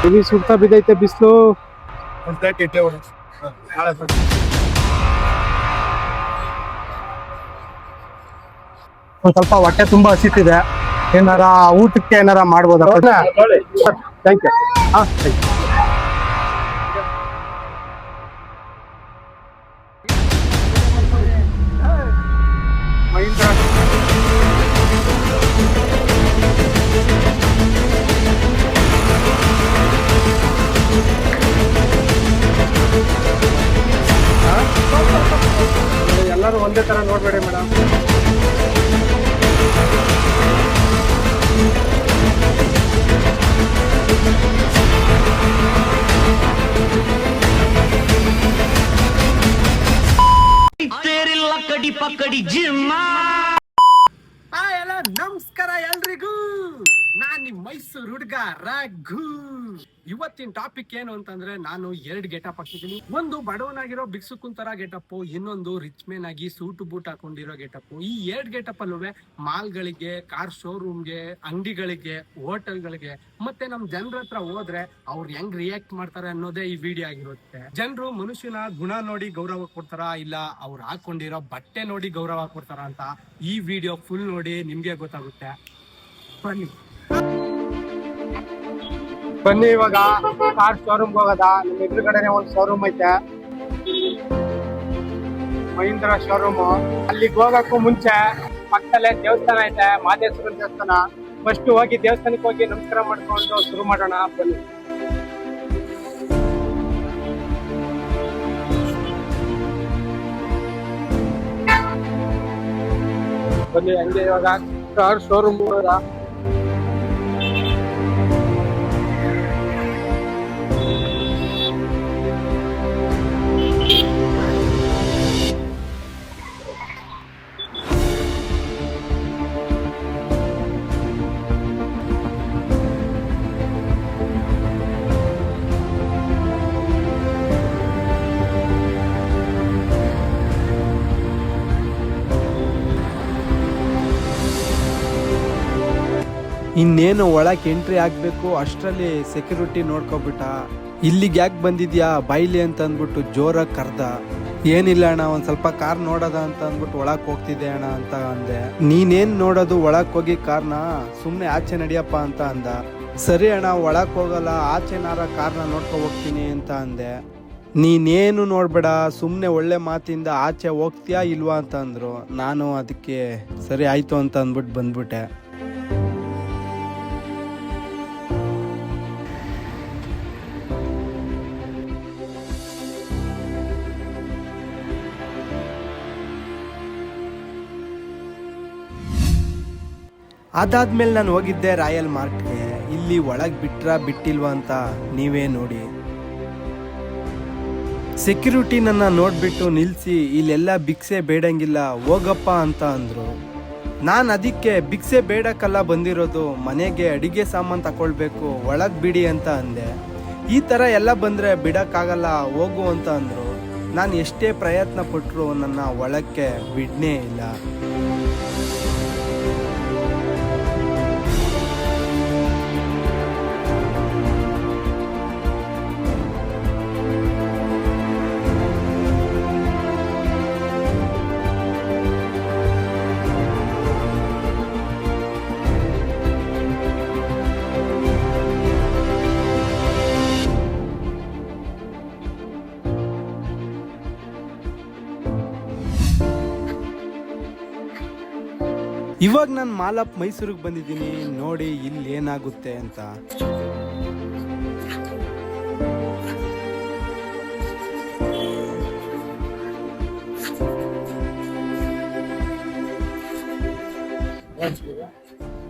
ಇಲ್ಲಿ ಸುಡ್ತಾ ಬಿದ್ದೈತೆ ಬಿಸಿಲು. ಒಂದ್ ಸ್ವಲ್ಪ ಹೊಟ್ಟೆ ತುಂಬಾ ಹಸಿತಿದೆ, ಏನಾರ ಊಟಕ್ಕೆ ಏನಾರ ಮಾಡ್ಬೋದಾ? Thank you. ಹಾಂ, ಥ್ಯಾಂಕ್ ಯು. ಎಲ್ಲರೂ ಒಂದೇ ತರ ನೋಡ್ಬೇಡಿ ಮೇಡಮ್. ಎಲ್ಲ ನಮಸ್ಕಾರ ಎಲ್ರಿಗೂ, ನಾನ್ ನಿಮ್ ಮೈಸೂರು ಹುಡುಗ ರಘು. ಇವತ್ತಿನ ಟಾಪಿಕ್ ಏನು ಅಂತಂದ್ರೆ, ನಾನು 2 ಗೆಟಪ್ ಹಾಕಿದ್ದೀನಿ. ಒಂದು ಬಡವನಾಗಿರೋ ಭಿಕ್ಷುಕುನ್ ತರ ಗೆಟಪ್, ಇನ್ನೊಂದು ರಿಚ್ ಮ್ಯಾನ್ ಆಗಿ ಸೂಟು ಬೂಟ್ ಹಾಕೊಂಡಿರೋ ಗೆಟಪ್. ಈ 2 ಗೆಟಪ್ ಅಲ್ಲೂ ಮಾಲ್ಗಳಿಗೆ, ಕಾರ್ ಶೋರೂಮ್ಗೆ, ಅಂಗಡಿಗಳಿಗೆ, ಹೋಟೆಲ್ಗಳಿಗೆ ಮತ್ತೆ ನಮ್ ಜನರ ಹತ್ರ ಹೋದ್ರೆ ಅವ್ರು ಹೆಂಗ್ ರಿಯಾಕ್ಟ್ ಮಾಡ್ತಾರೆ ಅನ್ನೋದೇ ಈ ವಿಡಿಯೋ ಆಗಿರುತ್ತೆ. ಜನರು ಮನುಷ್ಯನ ಗುಣ ನೋಡಿ ಗೌರವ ಕೊಡ್ತಾರ, ಇಲ್ಲ ಅವ್ರು ಹಾಕೊಂಡಿರೋ ಬಟ್ಟೆ ನೋಡಿ ಗೌರವ ಕೊಡ್ತಾರ ಅಂತ ಈ ವಿಡಿಯೋ ಫುಲ್ ನೋಡಿ ನಿಮ್ಗೆ ಗೊತ್ತಾಗುತ್ತೆ. ಬನ್ನಿ ಇವಾಗ ಕಾರ್ ಶೋರೂಮ್ ಹೋಗೋದ. ನಮ್ಮ ಎದುರುಗಡೆನೆ ಒಂದು ಶೋರೂಮ್ ಐತೆ, ಮಹೀಂದ್ರ ಶೋರೂಮ್. ಅಲ್ಲಿಗೆ ಹೋಗಕ್ಕೂ ಮುಂಚೆ ಪಕ್ಕದಲ್ಲೇ ದೇವಸ್ಥಾನ ಐತೆ, ಮಾದೇಶ್ವರ ದೇವಸ್ಥಾನ. ಫಸ್ಟ್ ಹೋಗಿ ದೇವಸ್ಥಾನಕ್ಕೆ ಹೋಗಿ ನಮಸ್ಕಾರ ಮಾಡ್ಕೊಂಡು ಶುರು ಮಾಡೋಣ. ಬನ್ನಿ ಬನ್ನಿ ಹಂಗೆ ಇವಾಗ ಕಾರ್ ಶೋರೂಮ್ ಹೋಗೋದ. ಇನ್ನೇನು ಒಳಕ್ಕೆ ಎಂಟ್ರಿ ಆಗಬೇಕು ಅಷ್ಟರಲ್ಲಿ ಸೆಕ್ಯೂರಿಟಿ ನೋಡ್ಕೊಬಿಟ್ಟ. ಇಲ್ಲಿಗೆ ಯಾಕೆ ಬಂದಿದ್ಯಾ ಬೈಲಿ ಅಂತ ಅಂದ್ಬಿಟ್ಟು ಜೋರಾಗಿ ಕರ್ದ. ಏನಿಲ್ಲ ಅಣ್ಣ, ಒಂದು ಸ್ವಲ್ಪ ಕಾರ್ ನೋಡೋದ ಅಂತ ಅಂದ್ಬಿಟ್ಟು ಒಳಕ್ಕೆ ಹೋಗ್ತಿದ್ದೆ ಅಣ್ಣ ಅಂತ ಅಂದೆ. ನೀನೇನು ನೋಡೋದು, ಒಳಕ್ಕೆ ಹೋಗಿ ಕಾರ್ನ ಸುಮ್ಮನೆ ಆಚೆ ನಡಿಯಪ್ಪ ಅಂತ ಅಂದ. ಸರಿ ಅಣ್ಣ ಒಳಕ್ಕೆ ಹೋಗಲ್ಲ, ಆಚೆನಾರ ಕಾರ್ನ ನೋಡ್ಕೊ ಹೋಗ್ತೀನಿ ಅಂತ ಅಂದೆ. ನೀನೇನು ನೋಡ್ಬೇಡ, ಸುಮ್ಮನೆ ಒಳ್ಳೆ ಮಾತಿಂದ ಆಚೆ ಹೋಗ್ತೀಯಾ ಇಲ್ವಾ ಅಂತ ಅಂದರು. ನಾನು ಅದಕ್ಕೆ ಸರಿ ಆಯಿತು ಅಂತ ಅಂದ್ಬಿಟ್ಟು ಬಂದ್ಬಿಟ್ಟೆ. ಅದಾದ್ಮೇಲೆ ನಾನು ಹೋಗಿದ್ದೆ ರಾಯಲ್ ಮಾರ್ಟ್ಗೆ. ಇಲ್ಲಿ ಒಳಗೆ ಬಿಟ್ಟಿಲ್ವಾ ಅಂತ ನೀವೇ ನೋಡಿ. ಸೆಕ್ಯೂರಿಟಿ ನನ್ನ ನೋಡ್ಬಿಟ್ಟು ನಿಲ್ಲಿಸಿ, ಇಲ್ಲೆಲ್ಲ ಭಿಕ್ಷೆ ಬೇಡಂಗಿಲ್ಲ ಹೋಗಪ್ಪ ಅಂತ ಅಂದರು. ನಾನು ಅದಕ್ಕೆ ಭಿಕ್ಷೆ ಬೇಡಕ್ಕೆಲ್ಲ ಬಂದಿರೋದು, ಮನೆಗೆ ಅಡಿಗೆ ಸಾಮಾನು ತಗೊಳ್ಬೇಕು, ಒಳಗೆ ಬಿಡಿ ಅಂತ ಅಂದೆ. ಈ ಥರ ಎಲ್ಲ ಬಂದರೆ ಬಿಡೋಕ್ಕಾಗಲ್ಲ, ಹೋಗು ಅಂತ ಅಂದರು. ನಾನು ಎಷ್ಟೇ ಪ್ರಯತ್ನ ಪಟ್ಟರು ನನ್ನ ಒಳಕ್ಕೆ ಬಿಡನೇ ಇಲ್ಲ. ಇವಾಗ ನಾನು ಮಾಲಪ್ ಮೈಸೂರಿಗೆ ಬಂದಿದ್ದೀನಿ, ನೋಡಿ ಇಲ್ಲಿ ಏನಾಗುತ್ತೆ ಅಂತ.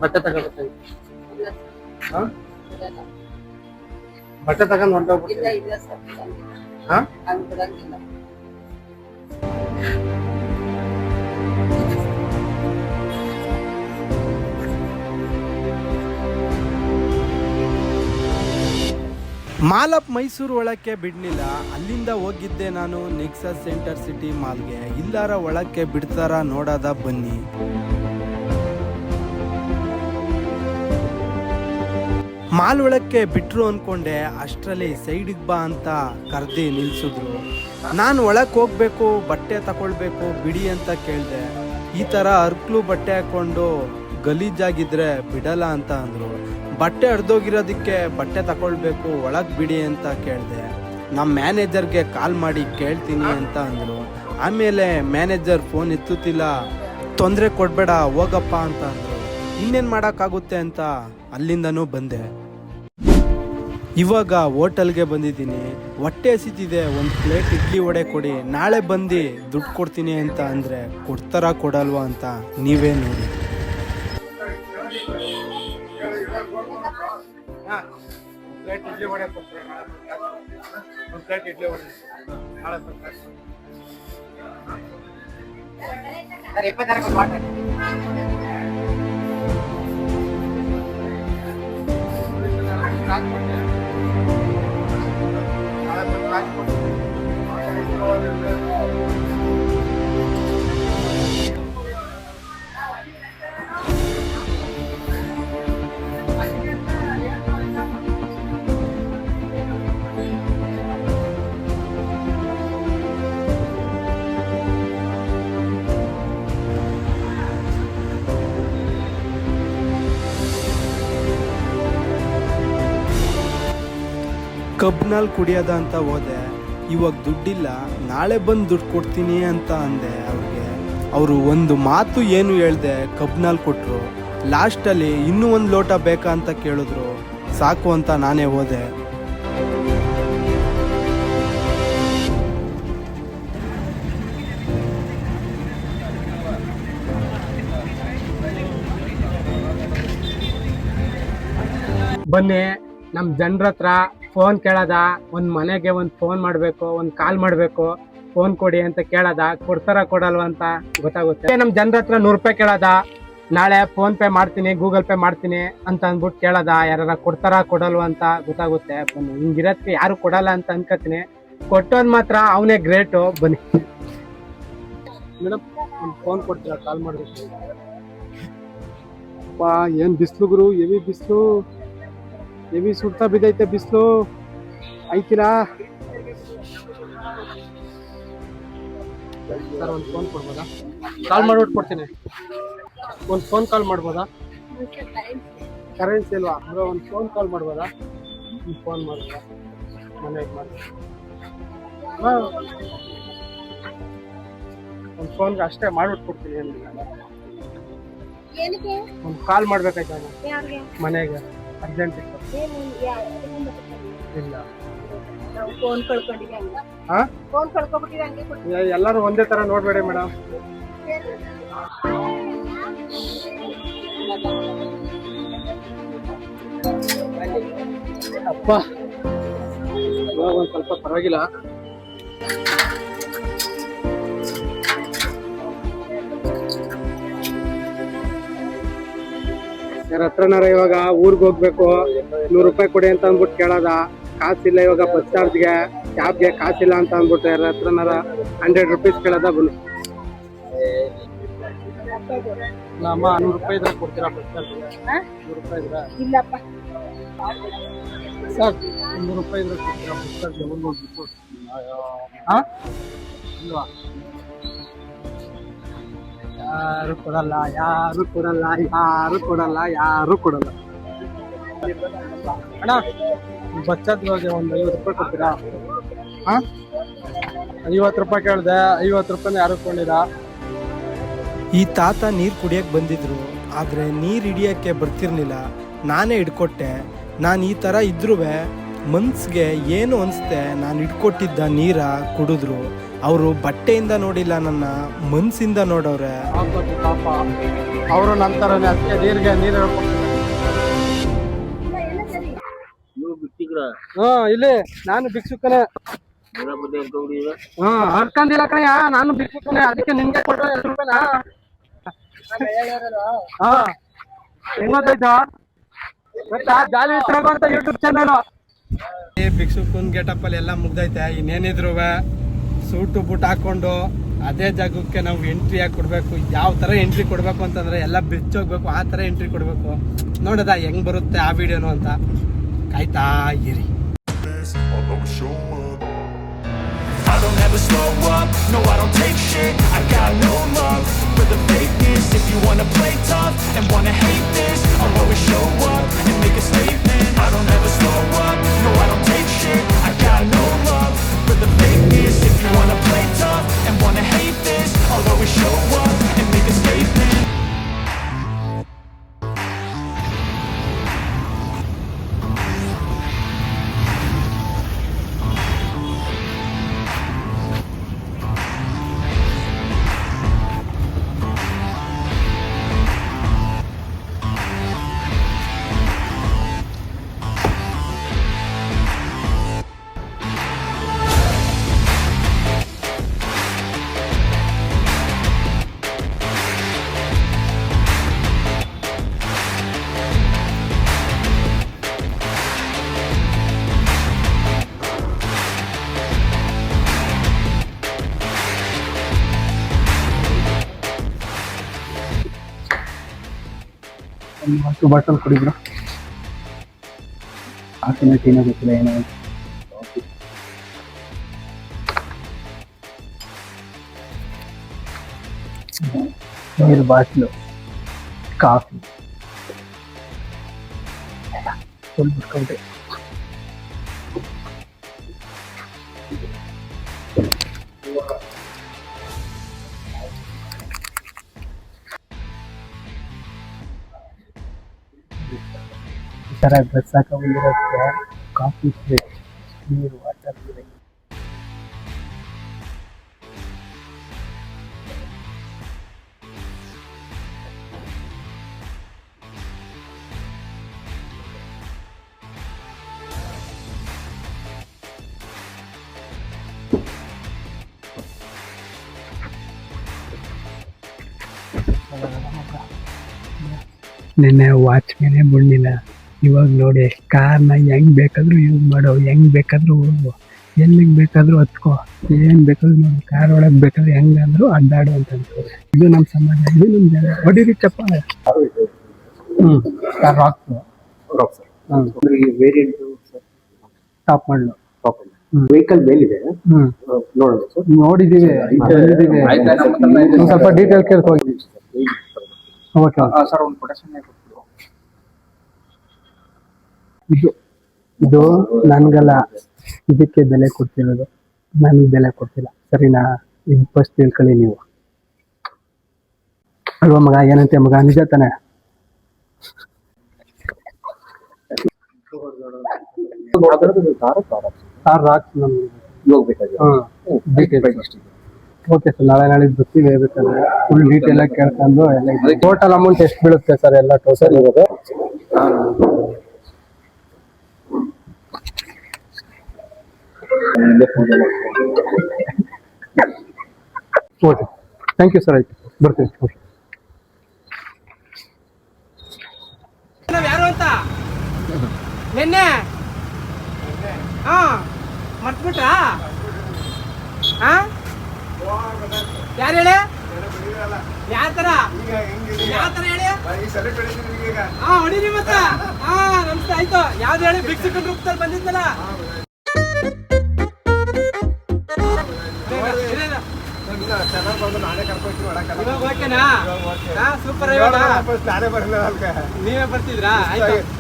ಬಟ್ಟೆ ತಗೊಂಡು ಹೊಂಟೋಗ್ಬಿಡ್ತೀನಿ. ಮಾಲಪ್ ಮೈಸೂರು ಒಳಕ್ಕೆ ಬಿಡಲಿಲ್ಲ. ಅಲ್ಲಿಂದ ಹೋಗಿದ್ದೆ ನಾನು ನೆಕ್ಸಸ್ ಸೆಂಟರ್ ಸಿಟಿ ಮಾಲ್ಗೆ. ಇಲ್ಲಾರ ಒಳಕ್ಕೆ ಬಿಡ್ತಾರ ನೋಡೋದ ಬನ್ನಿ. ಮಾಲ್ ಒಳಕ್ಕೆ ಬಿಟ್ರು ಅನ್ಕೊಂಡೆ, ಅಷ್ಟರಲ್ಲಿ ಸೈಡಿಗೆ ಬಾ ಅಂತ ಕರ್ದಿ ನಿಲ್ಸಿದ್ರು. ನಾನು ಒಳಕ್ಕೆ ಹೋಗ್ಬೇಕು, ಬಟ್ಟೆ ತಗೊಳ್ಬೇಕು ಬಿಡಿ ಅಂತ ಕೇಳಿದೆ. ಈ ಥರ ಅರ್ಕ್ಲು ಬಟ್ಟೆ ಹಾಕೊಂಡು ಗಲೀಜಾಗಿದ್ರೆ ಬಿಡಲ್ಲ ಅಂತ ಅಂದರು. ಬಟ್ಟೆ ಹರಿದೋಗಿರೋದಕ್ಕೆ ಬಟ್ಟೆ ತಗೊಳ್ಬೇಕು, ಒಳಗೆ ಬಿಡಿ ಅಂತ ಕೇಳಿದೆ. ನಮ್ಮ ಮ್ಯಾನೇಜರ್ಗೆ ಕಾಲ್ ಮಾಡಿ ಕೇಳ್ತೀನಿ ಅಂತ ಅಂದರು. ಆಮೇಲೆ ಮ್ಯಾನೇಜರ್ ಫೋನ್ ಎತ್ತುತ್ತಿಲ್ಲ, ತೊಂದರೆ ಕೊಡಬೇಡ ಹೋಗಪ್ಪ ಅಂತ ಅಂದರು. ಇನ್ನೇನು ಮಾಡೋಕ್ಕಾಗುತ್ತೆ ಅಂತ ಅಲ್ಲಿಂದನೂ ಬಂದೆ. ಇವಾಗ ಹೋಟೆಲ್ಗೆ ಬಂದಿದ್ದೀನಿ, ಹೊಟ್ಟೆ ಹಸಿತಿದೆ, ಒಂದು ಪ್ಲೇಟ್ ಇಡ್ಲಿ ವಡೆ ಕೊಡಿ, ನಾಳೆ ಬಂದು ದುಡ್ಡು ಕೊಡ್ತೀನಿ ಅಂತ ಅಂದರೆ ಕೊಡ್ತಾರಾ ಕೊಡಲ್ವಾ ಅಂತ ನೀವೇ ನೋಡಿ. ಪ್ಲೇಟ್ ಇಡ್ಲಿ ವಡೆ ಕೊಡ್ತಾರೆ, ಒಂದು ಪ್ಲೇಟ್ ಇಡ್ಲಿ ವಡೆ ನಾಳೆ ಬರ್ತಾರೆ. ಕಬ್ನಲ್ಲಿ ಕುಡಿಯೋದ ಅಂತ ಹೋದೆ. ಇವಾಗ ದುಡ್ಡಿಲ್ಲ, ನಾಳೆ ಬಂದು ದುಡ್ಡು ಕೊಡ್ತೀನಿ ಅಂತ ಅಂದೆ ಅವ್ರಿಗೆ. ಅವರು ಒಂದು ಮಾತು ಏನು ಹೇಳ್ದೆ ಕಬ್ನಲ್ಲಿ ಕೊಟ್ಟರು. ಲಾಸ್ಟಲ್ಲಿ ಇನ್ನೂ ಒಂದು ಲೋಟ ಬೇಕಾ ಅಂತ ಕೇಳಿದ್ರು. ಸಾಕು ಅಂತ ನಾನೇ ಹೋದೆ. ಬನ್ನಿ, ನಮ್ಮ ಜನರ ಹತ್ರ ಫೋನ್ ಕೇಳದ, ಒಂದು ಮನೆಗೆ ಒಂದು ಫೋನ್ ಮಾಡಬೇಕು, ಒಂದು ಕಾಲ್ ಮಾಡಬೇಕು, ಫೋನ್ ಕೊಡಿ ಅಂತ ಕೇಳದ, ಕೊಡ್ತಾರ ಕೊಡಲ್ವ ಅಂತ ಗೊತ್ತಾಗುತ್ತೆ. ನಮ್ಮ ಜನರ ಹತ್ರ 100 ರೂಪಾಯಿ ಕೇಳದ, ನಾಳೆ ಫೋನ್ ಪೇ ಮಾಡ್ತೀನಿ, ಗೂಗಲ್ ಪೇ ಮಾಡ್ತೀನಿ ಅಂತ ಅಂದ್ಬಿಟ್ಟು ಕೇಳದ, ಯಾರ ಕೊಡ್ತಾರ ಕೊಡಲ್ವ ಅಂತ ಗೊತ್ತಾಗುತ್ತೆ. ಬನ್ನಿ, ಹಿಂಗಿರೋದಕ್ಕೆ ಯಾರು ಕೊಡಲ್ಲ ಅಂತ ಅನ್ಕೋತೀನಿ. ಕೊಟ್ಟೋದ್ ಮಾತ್ರ ಅವನೇ ಗ್ರೇಟು. ಬನ್ನಿ ಮೇಡಮ್, ಒಂದು ಫೋನ್ ಕೊಡ್ತೀರಾ? ಕಾಲ್ ಮಾಡಬೇಕು. ಅಪ್ಪ ಏನು ಬಿಸಿಲು ಗುರು, ಹೆವಿ ಬಿಸಿಲು, ಹೆವಿ ಸುಡ್ತಾ ಬಿದ್ದೈತೆ ಬಿಸಿಲು. ಐತಿರಾ ಸರ್, ಒಂದು ಫೋನ್ ಕೊಡ್ಬೋದಾ? ಕಾಲ್ ಮಾಡ್ಬಿಟ್ಟು ಕೊಡ್ತೀನಿ. ಒಂದು ಫೋನ್ ಕಾಲ್ ಮಾಡ್ಬೋದಾ? ಕರೆನ್ಸಿ ಇಲ್ವಾ? ಒಂದು ಫೋನ್ ಕಾಲ್ ಮಾಡ್ಬೋದಾ? ಒಂದು ಫೋನ್ ಮಾಡ್ಬೋದಾ? ಮನೆಗೆ ಮಾಡಿ. ಒಂದು ಫೋನ್ಗೆ ಅಷ್ಟೇ ಮಾಡ್ಬಿಟ್ಟು ಕೊಡ್ತೀನಿ. ಒಂದು ಕಾಲ್ ಮಾಡ್ಬೇಕಾಯ್ತು ಮನೆಗೆ, ಅರ್ಜೆಂಟ್ ಇತ್ತು. ಇಲ್ಲ, ಎಲ್ಲರೂ ಒಂದೇ ತರ ನೋಡ್ಬೇಡಿ ಮೇಡಮ್. ಅಪ್ಪ ಇವಾಗ ಒಂದ್ ಸ್ವಲ್ಪ ಪರವಾಗಿಲ್ಲ. ಯಾರ ಹತ್ರನಾರ ಇವಾಗ ಊರ್ಗ್ ಹೋಗ್ಬೇಕು, 100 ರೂಪಾಯಿ ಕೊಡಿ ಅಂತ ಅಂದ್ಬಿಟ್ಟು ಕೇಳದ, ಕಾಸಿಲ್ಲ ಇವಾಗ ಬಸ್ ಚಾರ್ಜ್ಗೆ, ಕ್ಯಾಬ್ಗೆ ಕಾಸಿಲ್ಲ ಅಂತ ಅಂದ್ಬಿಟ್ಟು ಯಾರ ಹತ್ರನಾರ 100 ರೂಪೀಸ್ ಕೇಳದ. ಬನ್ನಿ ಅಮ್ಮ, 100 ರೂಪಾಯಿ ಇದ್ರೆ ಕೊಡ್ತೀರಾ ಬಸ್ ಚಾರ್ಜ್ಗೆ? 100 ರೂಪಾಯಿ ಇದ್ರೆ ಇಲ್ಲಪ್ಪ ಸರ್, 100 ರೂಪಾಯಿ ಇದ್ರೆ ಕೊಡ್ತೀರಾ ಬಸ್ ಚಾರ್ಜ್ಗೆ? ಹೋಗ್ಬಿಟ್ಟು ಇಲ್ವಾ? ಯಾರು ಕೊಡಲ್ಲ, ಯಾರು ಕೊಡಲ್ಲ, ಯಾರು ಕೊಡಲ್ಲ, ಯಾರು ಕೊಡಲ್ಲ. ಅಣ್ಣ, ಬಚ್ಚದ ಒಂದು 50 ರೂಪಾಯಿ ಕೊಡ್ತೀರಾ? 50 ರೂಪಾಯಿ ಕೇಳಿದೆ, 50 ರೂಪಾಯಿ ಯಾರು ಕೊಂಡಿರ? ಈ ತಾತ ನೀರು ಕುಡಿಯೋಕ್ಕೆ ಬಂದಿದ್ರು, ಆದರೆ ನೀರು ಹಿಡಿಯೋಕ್ಕೆ ಬರ್ತಿರ್ಲಿಲ್ಲ. ನಾನೇ ಹಿಡ್ಕೊಟ್ಟೆ. ನಾನು ಈ ಥರ ಇದ್ರೂ ಮನ್ಸಿಗೆ ಏನು ಅನಿಸ್ತೆ, ನಾನು ಹಿಡ್ಕೊಟ್ಟಿದ್ದ ನೀರ ಕುಡಿದ್ರು. ಅವರು ಬಟ್ಟೆಯಿಂದ ನೋಡಿಲ್ಲ, ನನ್ನ ಮನ್ಸಿಂದ ನೋಡವ್ರೆ. ಪಾಪ ಅವರು ನಂತರನೇ ಅದಕ್ಕೆ ನೀರು ಇಲ್ಲಿ ನಾನು ಭಿಕ್ಷುಕನೇ. ಅರ್ಕಂದಿಲ್ಲ ಕಣಯ್ಯ, ನಾನು ಭಿಕ್ಷುಕನೇ, ಅದಕ್ಕೆ ನಿನ್ಗೆ ಕೊಟ್ಟರೆ 2 ರೂಪಾಯಿನಾ? ಹೆಂಗೊತ್ತಾಯ್ತಾ? ಜಾಲಿ ಅಂತ ಯೂಟ್ಯೂಬ್ ಚಾನಲ್. ಭಿಕ್ಷುಕನ್ ಗೆಟಪ್ ಅಲ್ಲಿ ಎಲ್ಲ ಮುಗ್ದೈತೆ. ಇನ್ನೇನಿದ್ರು ಸೂಟು ಬೂಟ್ ಹಾಕೊಂಡು ಅದೇ ಜಾಗಕ್ಕೆ ನಾವು ಎಂಟ್ರಿ ಆಗಿ ಕೊಡಬೇಕು. ಯಾವ ಥರ ಎಂಟ್ರಿ ಕೊಡಬೇಕು ಅಂತಂದರೆ ಎಲ್ಲ ಬಿಚ್ಚೋಗ್ಬೇಕು, ಆ ಥರ ಎಂಟ್ರಿ ಕೊಡಬೇಕು. ನೋಡೋದ ಹೆಂಗೆ ಬರುತ್ತೆ ಆ ವಿಡಿಯೋನು ಅಂತ ಕಾಯ್ತಾ ಇರಿ. I don't ever slow up, no I don't take shit. I got no love for the fakeness. If you wanna play tough and wanna hate this, I'll always show up and make a statement. I don't ever slow up, no I don't take shit. I got no love for the fakeness. If you wanna play tough and wanna hate this, I'll always show up and make a statement. ಒಂದು bottle ಕುಡಿದ್ರು ಆಕಿನ ಟೀನ ಗೊತ್ತಿಲ್ಲ ಏನೋ ನೀರು bottle coffee full ಬಿಟ್ಕೊಂಡೆ. ಈ ಥರ dress ಹಾಕೊಂಡಿರೋಕ್ಕೆ coffee ನೀರು water ನೆನ್ನೆ ವಾಚ್ಮೇನೆ ಬಣ್ಣಿಲ್ಲ. ಇವಾಗ ನೋಡಿ ಕಾರ್ನ ಹೆಂಗ್ ಬೇಕಾದ್ರೂ ಯೂಸ್ ಮಾಡೋ, ಹೆಂಗ್ ಬೇಕಾದ್ರೂ ಹೋಗು, ಎಲ್ಲಿಗೆ ಬೇಕಾದ್ರೂ ಹತ್ಕೋ, ಏನ್ ಬೇಕಾದ್ರೂ ನೋಡಿ ಕಾರ್ ಒಳಗೆ ಬೇಕಾದ್ರೆ ಹೆಂಗಾದ್ರೂ ಅಡ್ಡಾಡು ಅಂತ ಅಂತಾರೆ. ಇದು ನಮ್ಮ ಸಮಾಜ, ಇದು ನಮ್ಮ ಜನ. ಹೊಡಿರಿ ಚಪ್ಪ. ಟಾಪ್ ಮಾಡಲು ವೆಹಿಕಲ್ ಮೇಲಿದೆ ನೋಡೋಣ ಸರ್. ನೋಡಿದೀವಿ, ಸ್ವಲ್ಪ ಡೀಟೇಲ್ ಕೇಳ್ಕೋಗಿ. ಓಕೆ ಸರ್ ಒಂದು ಕೊಟೇಶನ್ ಕೊಟ್ಬಿಡು. ಇದು ನನ್ಗಲ್ಲ, ಇದಕ್ಕೆ ಬೆಲೆ ಕೊಡ್ತಿರೋದು, ನನಗೆ ಬೆಲೆ ಕೊಡ್ತಿಲ್ಲ. ಸರಿನಾ? ಇದು ಫಸ್ಟ್ ತಿಳ್ಕೊಳ್ಳಿ ನೀವು ಅಲ್ವಾ ಮಗ? ಏನಂತೆ ಮಗ, ನಿಜ ತಾನೆ? ಓಕೆ ಸರ್, ನಾಳೆ ಬರ್ತೀವಿ. ಬೇಕಾದ್ರೆ ಫುಲ್ ಡೀಟೇಲ್ ಆಗಿ ಕೇಳ್ಕೊಂಡು ಎಲ್ಲ ಟೋಟಲ್ ಅಮೌಂಟ್ ಎಷ್ಟು ಬೀಳುತ್ತೆ ಸರ್ ಎಲ್ಲ ಟೋಟಲ್ ಇರೋದು? Okay, thank you sir. ಆಯ್ತು, ಬರ್ತೀವಿ. ಓಕೆ. ಯಾರು ಅಂತ ನಿನ್ನೆ ಮರ್ತ್ಬಿಟ್ರಾ? ಯಾರು ಹೇಳಿ? ಯಾವ ತರ ಹೇಳಿ? ಹೊಡಿರಿ ಮತ್ತ. ನಮಸ್ತೆ, ಆಯ್ತು. ಯಾವ್ದು ಹೇಳಿ? ಬಿಗ್ ಸಿಕ್ಕನ್ ರೂಪದಲ್ಲಿ ಬಂದಿದ್ದಲ್ಲ. ಸೂಪರ್. ನೀವೇ ಬರ್ತಿದ್ರಾ?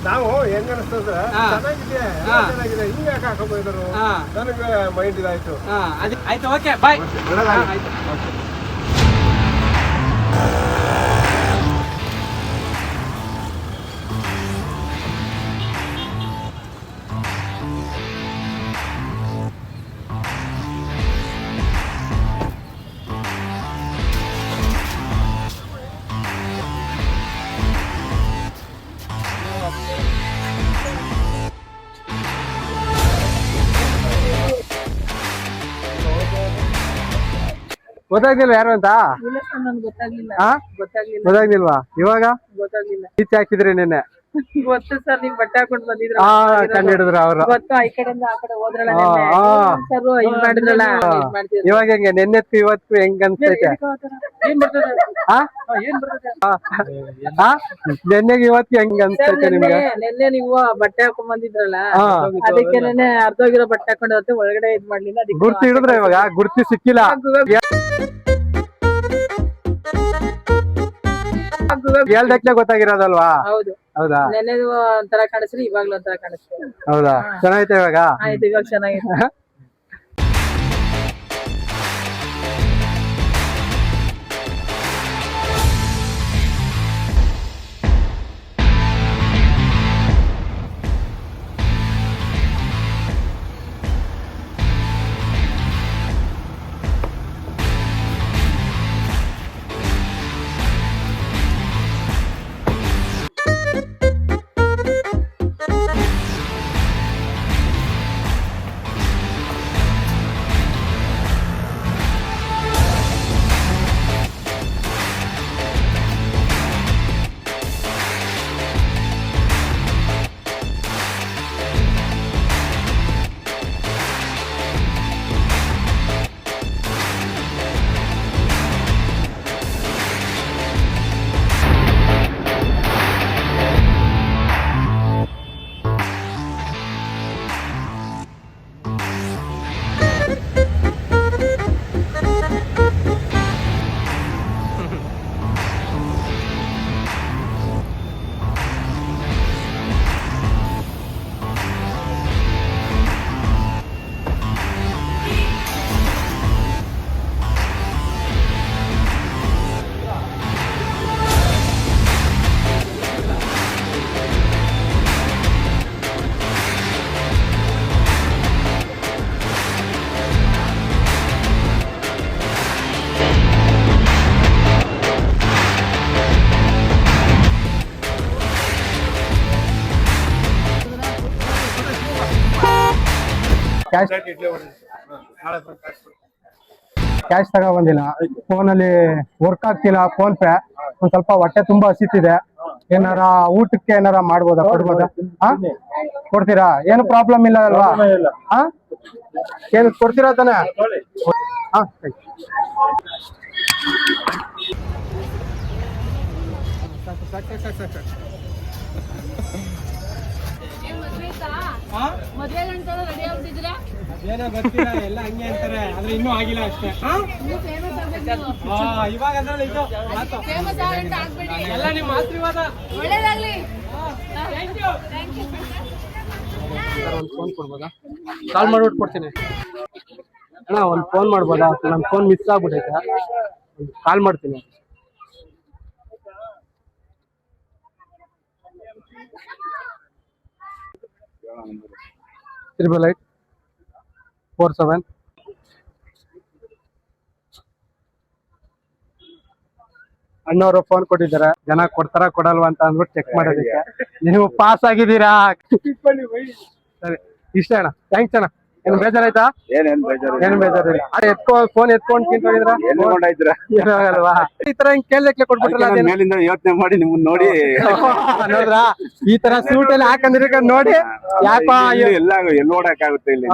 ನಾವು ಹೆಂಗ ಅನಿಸ್ತದ ಚೆನ್ನಾಗಿದೆ, ಹಿಂಗ ಯಾಕೆ ಹಾಕೊಂಡ್ರು ನನಗೆ ಮೈಂಡ್ ಇದಾಯ್ತು. ಆಯ್ತು, ಓಕೆ, ಬಾಯ್. ಗೊತ್ತಾಗ್ಲಿಲ್ವಾ ಯಾರು ಅಂತ? ಗೊತ್ತಾಗ್ಲಿಲ್ಲ. ಗೊತ್ತಾಗ್ಲಿಲ್ವಾ? ಇವಾಗ ಗೊತ್ತಾಗ್ಲಿಲ್ಲ. ಈಚೆ ಹಾಕಿದ್ರಿ ನಿನ್ನೆ. ಗೊತ್ತು ಸರ್, ನೀವ್ ಬಟ್ಟೆ ಹಾಕೊಂಡ್ ಬಂದಿದ್ರ ಕಂಡು ಹಿಡಿದ್ರ ಅವ್ರು. ಗೊತ್ತು, ಈ ಕಡೆಯಿಂದ ಆ ಕಡೆ ಹೋದ್ರಲ್ಲ ಆ, ಆ. ಸರ್, ಇದ್ ಮಾಡಿದ್ರಲ್ಲ, ಇದ್ ಮಾಡ್ತಿದ್ರು. ಇವಾಗ ಹೆಂಗೆ ನೆನ್ನೆತ್ತು ಇವತ್ತು ಹೆಂಗ್ ಅನ್ಸ್ತೈತೆ? ಏನ್ ಬರ್ತದೆ? ಆ? ಏನ್ ಬರ್ತದೆ? ಆ? ನೆನ್ನೆಗೆ ಇವತ್ತು ಹೆಂಗ್ ಸರ್, ಅನ್ಸ್ತೈತೆ ನಿಮ್ಗೆ? ನೆನ್ನೆ ನೀವು ಬಟ್ಟೆ ಹಾಕೊಂಡ್ ಬಂದಿದ್ರಲ್ಲ, ಹಾ. ಅದಕ್ಕೆ ನೆನ್ನೆ ಅರ್ಧೋಗಿರೋ ಬಟ್ಟೆ ಹಾಕೊಂಡು ಹೋಗುತ್ತೆ, ಒಳಗಡೆ ಇದ್ ಮಾಡ್ಲಿಲ್ಲ. ಅದಕ್ಕೆ ಗುರ್ತಿ ಹಿಡಿದ್ರೆ ಇವಾಗ ಗುರ್ತಿ ಸಿಕ್ಕಿಲ್ಲ. ಹೇಳ್ದಕ್ಕೆ ಗೊತ್ತಾಗಿರೋದಲ್ವಾ? ಹೌದು, ಹೌದಾ? ನೆನ್ನೆ ಒಂಥರ ಕಾಣಿಸ್ರಿ, ಇವಾಗ್ಲೂ ಒಂಥರ ಕಾಣಿಸ್ತೀವಿ. ಹೌದಾ? ಚೆನ್ನಾಗೈತೆ ಇವಾಗ. ಆಯ್ತು, ಇವಾಗ ಚೆನ್ನಾಗಿದೆ. ಕ್ಯಾಶ್ ತಗೊಬಂದಿಲ್ಲ, ಫೋನಲ್ಲಿ ವರ್ಕ್ ಆಗ್ತಿಲ್ಲ ಫೋನ್ ಪೇ. ಒಂದ್ ಸ್ವಲ್ಪ ಹೊಟ್ಟೆ ತುಂಬಾ ಹಸಿತಿದೆ, ಏನಾರ ಊಟಕ್ಕೆ ಏನಾರ ಮಾಡ್ಬೋದಾ, ಕೊಡ್ಬೋದಾ? ಕೊಡ್ತೀರಾ? ಏನು ಪ್ರಾಬ್ಲಮ್ ಇಲ್ಲ ಅಲ್ವಾ? ಹಾ, ಏನು ಕೊಡ್ತೀರಾ ತಾನೆ? ಹಾ, ಮದ್ವೆ ಗಂಟೆ ರೆಡಿ ಆಗ್ಬಿಟ್ಟಿದ್ದೀರಾ? ಏನೋ ಗೊತ್ತಿಲ್ಲ, ಎಲ್ಲ ಹಂಗೆ ಅಂತಾರೆ, ಆದ್ರೆ ಇನ್ನೂ ಆಗಿಲ್ಲ ಅಷ್ಟೇ. ಇವಾಗ ಅದ್ರಲ್ಲಿ ಇದು ಮಾತು. ಎಲ್ಲ ನಿಮ್ಮ ಆಶೀರ್ವಾದ. ಒಳ್ಳೇದಾಗ್ಲಿ. ಒಂದು ಫೋನ್ ಕೊಡ್ಬೋದಾ? ಕಾಲ್ ಮಾಡ್ಬಿಟ್ಟು ಕೊಡ್ತೀನಿ ಅಣ್ಣ. ಒಂದು ಫೋನ್ ಮಾಡ್ಬೋದಾ? ನನ್ನ ಫೋನ್ ಮಿಸ್ ಆಗ್ಬಿಟ್ಟೈತೆ, ಕಾಲ್ ಮಾಡ್ತೀನಿ. Triple 8 47. ಅಣ್ಣವರು ಫೋನ್ ಕೊಟ್ಟಿದ್ದಾರೆ, ಜನ ಕೊಡ್ತಾರ ಕೊಡಲ್ವಾ ಅಂತ ಅಂದ್ಬಿಟ್ಟು ಚೆಕ್ ಮಾಡೋದಕ್ಕೆ. ನೀವು ಪಾಸ್ ಆಗಿದ್ದೀರಾ? ಸರಿ, ಇಷ್ಟ ಅಣ್ಣ, ಥ್ಯಾಂಕ್ಸ್ ಅಣ್ಣ. ಏನ್ ಬೇಜಾರಾಯ್ತಾ? ಏನ್ ಬೇಜಾರಿಲ್ಲ. ಫೋನ್ ಎತ್ಕೊಂಡ್ ಅಲ್ವಾ? ಈ ತರ ಹಿಂಗ್ ಕೇಳಕ್ಕೆ ಕೊಟ್ಬಿಟ್ರಲ್ಲ, ಮೇಲಿಂದ ಯೋಚನೆ ಮಾಡಿ ನಿಮ್ಮನ್ನ ನೋಡಿ ನೋಡ್ರಾ ಈ ತರ ಸೂಟ್ ಎಲ್ಲ ಹಾಕಂದಿರ ನೋಡಿ ಯಾಕ ಎಲ್ಲ ಎಲ್ಲಿ ನೋಡಕ್ಕಾಗುತ್ತೆ ಇಲ್ಲಿ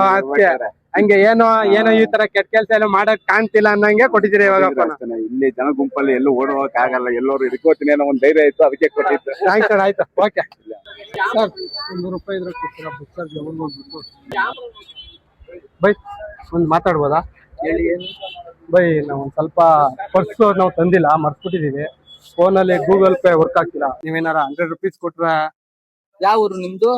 ಹಂಗೆ ಏನೋ ಈ ತರ ಕೆಟ್ಟ ಕೆಲಸ ಎಲ್ಲ ಮಾಡಕ್ ಕಾಣ್ತಿಲ್ಲ ಅನ್ನಂಗೆ ಕೊಟ್ಟಿದ್ದೀರಿ ಇವಾಗ. ಇಲ್ಲಿ ಜನ ಗುಂಪಲ್ಲಿ ಎಲ್ಲೂ ಓಡೋಕ್ ಆಗಲ್ಲ, ಎಲ್ಲರೂ ಹಿಡ್ಕೋತೀನಿ ಅನ್ನೋ ಒಂದ್ ಧೈರ್ಯ ಇತ್ತು, ಅದಕ್ಕೆ ಕೊಟ್ಟಿದ್ದು. ಥ್ಯಾಂಕ್ಸ್ ಸರ್, ಆಯ್ತು, ಓಕೆ ಸರ್. 100 ರೂಪಾಯಿ ಇದ್ರೆ ಕೊಡ್ತೀರಾ ಬುಕ್ ಸರ್? ಬೈ ಒಂದ್ ಮಾತಾಡ್ಬೋದಾ? ಬೈ, ನಾವು ಒಂದ್ ಸ್ವಲ್ಪ ಪರ್ಸು ನಾವು ತಂದಿಲ್ಲ, ಮರ್ಸ್ಬಿಟ್ಟಿದೀವಿ. ಫೋನಲ್ಲಿ ಗೂಗಲ್ ಪೇ ವರ್ಕ್ ಆಗ್ತಿಲ್ಲ. ನೀವೇನಾರ 100 ರೂಪೀಸ್ ಕೊಟ್ರೆ. ಯಾವ ಊರು ನಿಮ್ದು?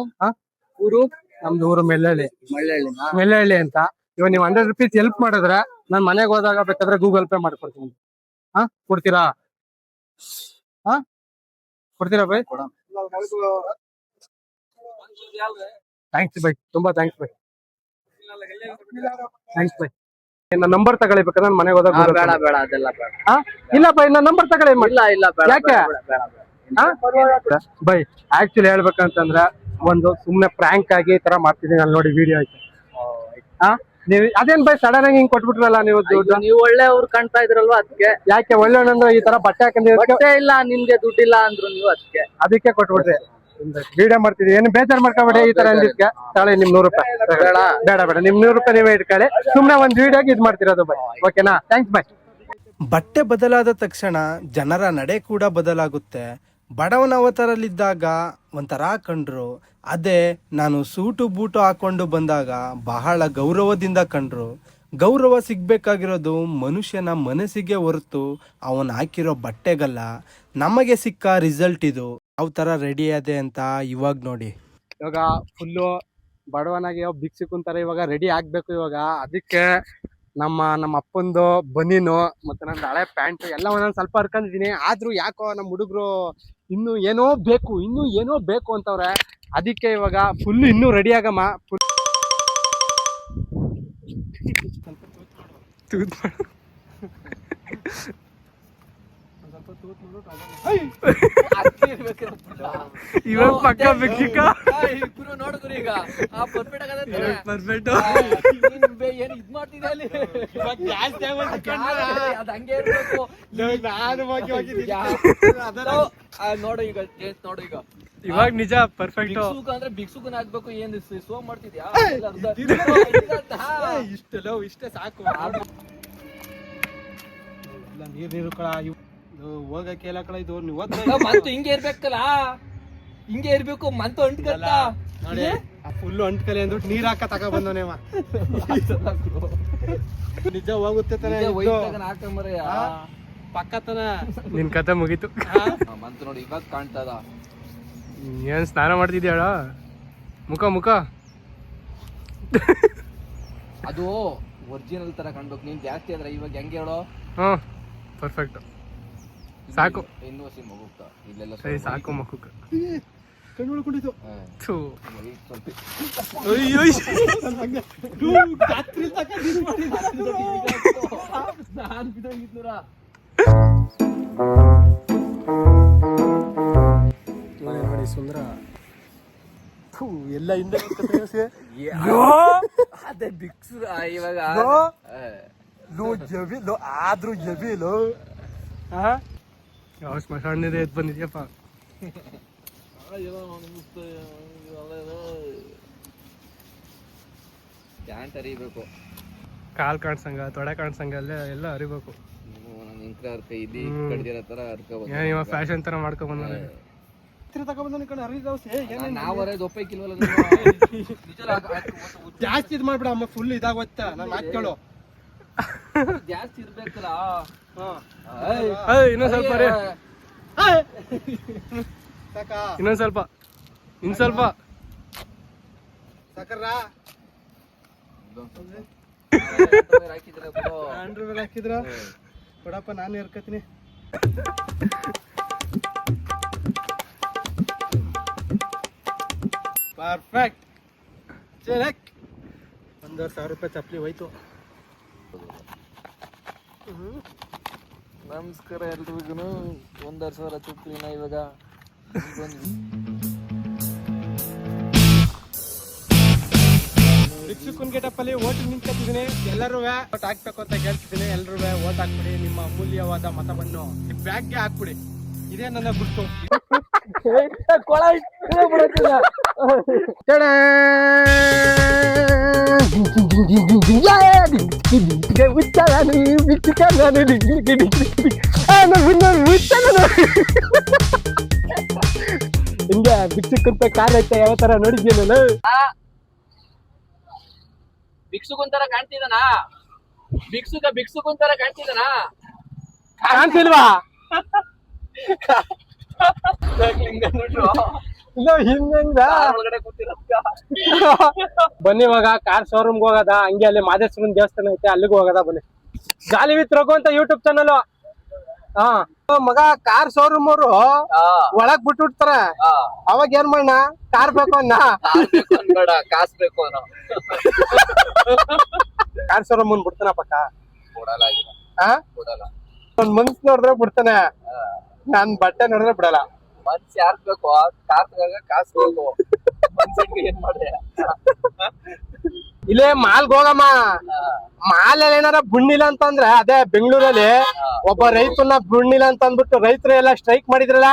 ಊರು ನಮ್ದು ಊರು ಮೆಲ್ಲಹಳ್ಳಿ. ಮಳ್ಳಹಳ್ಳಿನಾ? ಮೆಲ್ಲಹಳ್ಳಿ ಅಂತ. ಇವಾಗ ನೀವು 100 ರೂಪೀಸ್ ಹೆಲ್ಪ್ ಮಾಡಿದ್ರೆ ನಾನ್ ಮನೆಗೆ ಹೋದಾಗ ಬೇಕಾದ್ರೆ ಗೂಗಲ್ ಪೇ ಮಾಡ್ಕೊಡ್ತೀನಿ. ಹಾ, ಕೊಡ್ತೀರಾ? ಹಾ, ಕೊಡ್ತೀರಾ ಬೈ? ಥ್ಯಾಂಕ್ಸ್ ಬೈ, ತುಂಬಾ ಥ್ಯಾಂಕ್ಸ್ ಬೈ. Thanks by. ನನ್ನ ನಂಬರ್ ತಗೊಳ್ಳಿ ಬೇಕಾದ್ರೆ ನಾನು ಮನೆಗೆ ಹೋದಾಗ. ಬೇಡ ಬೇಡ, ಅದೆಲ್ಲ ಬೇಡ. ಇಲ್ಲ ಬೈ, ನನ್ನ ನಂಬರ್ ತಗೊಳ್ಳಿ. ಇಲ್ಲ ಬೇಡ. ಯಾಕೆ ಬೈ? ಆಕ್ಚುಲಿ ಹೇಳ್ಬೇಕಂತಂದ್ರೆ ಒಂದು ಸುಮ್ನೆ ಪ್ರ್ಯಾಂಕ್ ಆಗಿ ಈ ತರ ಮಾಡ್ತಿದ್ದೀನಿ ನಾನು, ನೋಡಿ ವಿಡಿಯೋ ಆಯ್ತು. ನೀವ್ ಅದೇನ್ ಬೈ ಸಡನ್ ಆಗಿ ಹಿಂಗ್ ಕೊಟ್ಬಿಟ್ರಲ್ಲ ನೀವು ದುಡ್ಡು? ನೀವು ಒಳ್ಳೆಯವ್ರು ಕಾಣ್ತಾ ಇದ್ರಲ್ವಾ, ಅದಕ್ಕೆ. ಯಾಕೆ ಒಳ್ಳೆಯವನಂದ್ರೆ ಈ ತರ ಬಟ್ಟೆ ಹಾಕಂದ್ರೆ ಬಟ್ಟೆ ಇಲ್ಲ, ನಿಮ್ಗೆ ದುಡ್ಡಿಲ್ಲ ಅಂದ್ರು ನೀವು, ಅದಕ್ಕೆ ಕೊಟ್ಬಿಟ್ರಿ. ವಿಡಿಯೋ ಮಾಡ್ತಿದ್ವಿ, ಏನು ಬೇಜಾರ್ ಮಾಡ್ಕೊಬೇಡಿ. ಈ ತರ ಅಂದಿದ್ಕೆ ತಾಳೆ ನಿಮ್ 100 ರೂಪಾಯಿ ಬೇಡ ನಿಮ್ 100 ರೂಪಾಯಿ ನೀವೇ ಇಟ್ಕೊಳ್ಳಿ. ಸುಮ್ನೆ ಒಂದ್ ವಿಡಿಯೋಗೆ ಇದ್ ಮಾಡ್ತಿರೋದು ಬೈ. ಓಕೆನಾ? Thanks by. ಬಟ್ಟೆ ಬದಲಾದ ತಕ್ಷಣ ಜನರ ನಡೆ ಕೂಡ ಬದಲಾಗುತ್ತೆ. ಬಡವನ ಅವತಾರಲ್ಲಿದ್ದಾಗ ಒಂಥರ ಕಂಡ್ರು, ಅದೇ ನಾನು ಸೂಟು ಬೂಟು ಹಾಕೊಂಡು ಬಂದಾಗ ಬಹಳ ಗೌರವದಿಂದ ಕಂಡ್ರು. ಗೌರವ ಸಿಗ್ಬೇಕಾಗಿರೋದು ಮನುಷ್ಯನ ಮನಸ್ಸಿಗೆ ಹೊರತು ಅವನು ಹಾಕಿರೋ ಬಟ್ಟೆಗಲ್ಲ. ನಮಗೆ ಸಿಕ್ಕ ರಿಸಲ್ಟ್ ಇದು. ಯಾವ ಥರ ರೆಡಿ ಅದೆ ಅಂತ ಇವಾಗ ನೋಡಿ. ಇವಾಗ ಫುಲ್ಲು ಬಡವನಾಗಿ ಭಿಕ್ಷುಕನ್ ತರ ಇವಾಗ ರೆಡಿ ಆಗ್ಬೇಕು. ಇವಾಗ ಅದಕ್ಕೆ ನಮ್ಮ ಅಪ್ಪಂದು ಬನೀನು ಮತ್ತೆ ನನ್ನ ಹಳೆ ಪ್ಯಾಂಟ್ ಎಲ್ಲ ಒಂದೊಂದು ಸ್ವಲ್ಪ ಹರ್ಕೊಂಡಿದೀನಿ. ಆದ್ರೂ ಯಾಕೋ ನಮ್ಮ ಹುಡುಗರು ಇನ್ನೂ ಏನೋ ಬೇಕು ಅಂತವ್ರೆ. ಅದಕ್ಕೆ ಇವಾಗ ಫುಲ್ ಇನ್ನೂ ರೆಡಿ ಆಗಮ್ಮ. ಇವಾಗ ಪಕ್ಕ ಭಿಕ್ಷುಕ ನೋಡಿದ್ರಿ ಈಗ ಪರ್ಫೆಕ್ಟ್ ಪರ್ಫೆಕ್ಟ್. ಏನು ಇದ್ ಮಾಡ್ತಿದ್ದೆ ಅಲ್ಲಿ ಅದ್ ಹಂಗೆ ಇರ್ಬೇಕು. ನೋಡು ಈಗ ನೋಡು ಈಗ ಇವಾಗ ನಿಜ ಪರ್ಫೆಕ್ಟ್. ಭಿಕ್ಷುಕ ಅಂದ್ರೆ ಭಿಕ್ಷುಕನ ಆಗ್ಬೇಕು. ಏನ್ ಸೋ ಮಾಡ್ತಿದ್ಯಾ? ಇಷ್ಟೇ ಸಾಕು. ನೀರು ಕಳ ಹೋಗಕ್ಕೆ ಎಲ್ಲ ಕಳ ಇದು ನೀವು ಮಂತು ಹಿಂಗೆ ಇರ್ಬೇಕಲ್ಲ, ಹಿಂಗೆ ಇರ್ಬೇಕು. ಮಂತು ಅಂಟ್ಕಲ್ಲ ನೋಡಿ, ಫುಲ್ಲು ಅಂಟ್ಕಲಿ ಅಂದ್ಬಿಟ್ಟು ನೀರ್ ಹಾಕ ತಗ ಬಂದವನೇವ. ನಿಜ ಹೋಗುತ್ತೆ ತಾನೆ ಹಾಕಂಬರಯ್ಯ ಪಕ್ಕ ತಾನ. ನಿನ್ ಕತೆ ಮುಗೀತು. ಮಂತು ನೋಡಿ ಇವಾಗ ಕಾಣ್ತದ. ಏನ್ ಸ್ನಾನ ಮಾಡ್ತಿದ್ಯಾಳ? ಮುಖ ಅದು ಒರಿಜಿನಲ್ ತರ ಕಾಣ್ಬೇಕು. ನೀನ್ ಜಾಸ್ತಿ ಆದ್ರೆ ಇವಾಗ ಹೆಂಗೆ ಹೇಳೋ? ಪರ್ಫೆಕ್ಟ್ ಸಾಕು. ಇನ್ನೂ ಸಿ ಮಗುಕ್ಕ ಇಲ್ಲೆಲ್ಲ ಸರಿ ಸಾಕು ಮಕ್ಕಕ್ಕೆ. ಕಣ್ಣು ಉಳ್ಕೊಂಡಿದ್ದು ನಾನು ಬಿದ್ದೋಗಿದ್ನೂರ. ನೋಡಿ ಸುಂದರ ಎಲ್ಲ ಹಿಂದೆ ಅದೇ ಬಿಕ್ಸ್ ಇವಾಗ ಆದ್ರೂ ಜಬೀಲು ಯಾವ ಸ್ಮಶಾನದಿಂದ ಎದ್ದು ಬಂದಿದ್ಯಪ್ಪ. ಪ್ಯಾಂಟ್ ಅರಿಬೇಕು, ಕಾಲ್ ಕಾಣ್ಸಂಗ ತೊಡೆ ಕಾಣ್ಸಂಗ ಎಲ್ಲ ಅರಿಬೇಕು. ಇಲ್ಲಿ ಕಡ್ದಿರೋ ತರ ಇವ ಫ್ಯಾಷನ್ ತರ ಮಾಡ್ಕೊಂಡ್ ಬಂದ. ನಾವರೇ ದೊಪ್ಪೈಕಿಲ್ವಲ್ಲ. ಜಾಸ್ತಿ ಇದ್ ಮಾಡ್ಬಿಡ ಅಮ್ಮ, ಫುಲ್ ಇದಾಗೋಯ್ತ. ನಾನು ಮಾತ್ಕೊಳ್ಳು ಜಾಸ್ತಿ ಇರ್ಬೇಕಲ್ಲ. ಇನ್ನೊಂದ್ ಸ್ವಲ್ಪ ರೀ, ಇನ್ನೊಂದ್ ಸ್ವಲ್ಪ ಸಾಕರ ಹಾಕಿದ್ರ ಕೊಡಪ್ಪ, ನಾನು ಇರ್ಕತೀನಿ. ಪರ್ಫೆಕ್ಟ್. 1,000 ರೂಪಾಯಿ ಚಪ್ಪಲಿ ಹೋಯ್ತು. ನಮಸ್ಕಾರ ಎಲ್ರಿಗೂ. 1,000 ಚುಕ್ಲಿನ ಇವಾಗ ಭಿಕ್ಷುಕನ್ ಗೆಟಪ್ಪಲ್ಲಿ ಓಟಿಗೆ ನಿಂತ್ಕೊತಿದ್ದೀನಿ. ಎಲ್ಲರೂ ಓಟ್ ಹಾಕ್ಬೇಕು ಅಂತ ಕೇಳ್ತಿದ್ದೀನಿ. ಎಲ್ಲರೂ ಓಟ್ ಹಾಕ್ಬಿಡಿ. ನಿಮ್ಮ ಅಮೂಲ್ಯವಾದ ಮತವನ್ನು ಈ ಬ್ಯಾಗ್ಗೆ ಹಾಕ್ಬಿಡಿ. ಇದೇ ನನ್ನ ಗುರ್ತು. ಹಿಂಗೆ ಭಿಕ್ಷುಕಂತ ಕಾರ್ ಐತೆ ಯಾವ ತರ ನೋಡಿದ್ಯ ನಾನು? ಭಿಕ್ಷುಕುಂತರ ಕಾಣ್ತಿದನಾ? ಭಿಕ್ಷುಕುಂತರ ಕಾಣ್ತಿದನಾ? ಕಾಣ್ತಿಲ್ವಾ? ಒಳಗಡೆ ಕೂತಿರೋದ್ಕ. ಬನ್ನಿ ಇವಾಗ ಕಾರ್ ಶೋರೂಮ್ಗೆ ಹೋಗದ. ಹಂಗೆ ಅಲ್ಲಿ ಮಾದೇಶ್ವರನ್ ದೇವಸ್ಥಾನ ಐತೆ, ಅಲ್ಲಿಗೂ ಹೋಗದ. ಬನ್ನಿ. ಜಾಲಿ ವಿತ್ ರಘು ಅಂತ ಯೂಟ್ಯೂಬ್ ಚಾನಲ್. ಹಾ ಮಗ, ಕಾರ್ ಶೋರೂಮ್ ಅವರು ಒಳಗ್ ಬಿಟ್ಬಿಡ್ತಾರ. ಅವಾಗ ಏನ್ ಮಾಡೋಣ? ಕಾರ್ ಬೇಕು ಅನ್ನ ಕಾಸ್ ಬೇಕು ಅನ್ನೋ ಕಾರ್ ಶೋರೂಮ್ ಮುಂದ್ ಬಿಡ್ತಾನ ಪಕ್ಕ. ಕೊಡಲ್ಲ ಕೊಡಲ್ಲ. ಒಂದ್ ಮನ್ಸ್ ನೋಡಿದ್ರೆ ಬಿಡ್ತಾನೆ, ನಾನ್ ಬಟ್ಟೆ ನೋಡಿದ್ರೆ ಬಿಡಲ್ಲ. ಮನ್ಸ್ ಯಾರ್ಗ್ ಬೇಕು? ಕಾರ್ ಕಾಸ್ ಬೇಕು. ಮನ್ಸಿಗೆ ಏನ್ ಮಾಡ್ದೆ? ಇಲ್ಲೇ ಮಾಲ್ಗ್ ಹೋಗಮ್ಮ. ಮಾಲಲ್ಲಿ ಏನಾರ ಬುಣ್ಣಿಲ್ಲ ಅಂತಂದ್ರೆ ಅದೇ ಬೆಂಗಳೂರಲ್ಲಿ ಒಬ್ಬ ರೈತನ ಬುಣ್ಣಿಲ್ಲ ಅಂತ ಅಂದ್ಬಿಟ್ಟು ರೈತರು ಎಲ್ಲ ಸ್ಟ್ರೈಕ್ ಮಾಡಿದ್ರಲ್ಲ,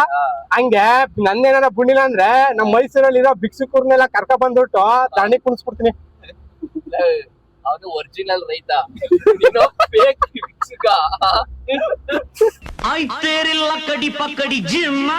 ಹಂಗೆ ನನ್ನೇನಾರ ಬುಣ್ಣಿಲ್ಲ ಅಂದ್ರೆ ನಮ್ ಮೈಸೂರಲ್ಲಿ ಇರೋ ಭಿಕ್ಷುಕರ್ನೆಲ್ಲ ಕರ್ಕ ಬಂದ್ಬಿಟ್ಟು ಧರಣಿ ಕುಣಿಸ್ಬಿಡ್ತೀನಿ. ಅವನು ಒರಿಜಿನಲ್ ರೈತ, ನೀನು fake ಭಿಕ್ಷುಕ. ಆಯ್ತೇರಿಲ್ಲ ಕಡಿ ಪಕ್ಕಡಿ ಜಿಮ್ಮ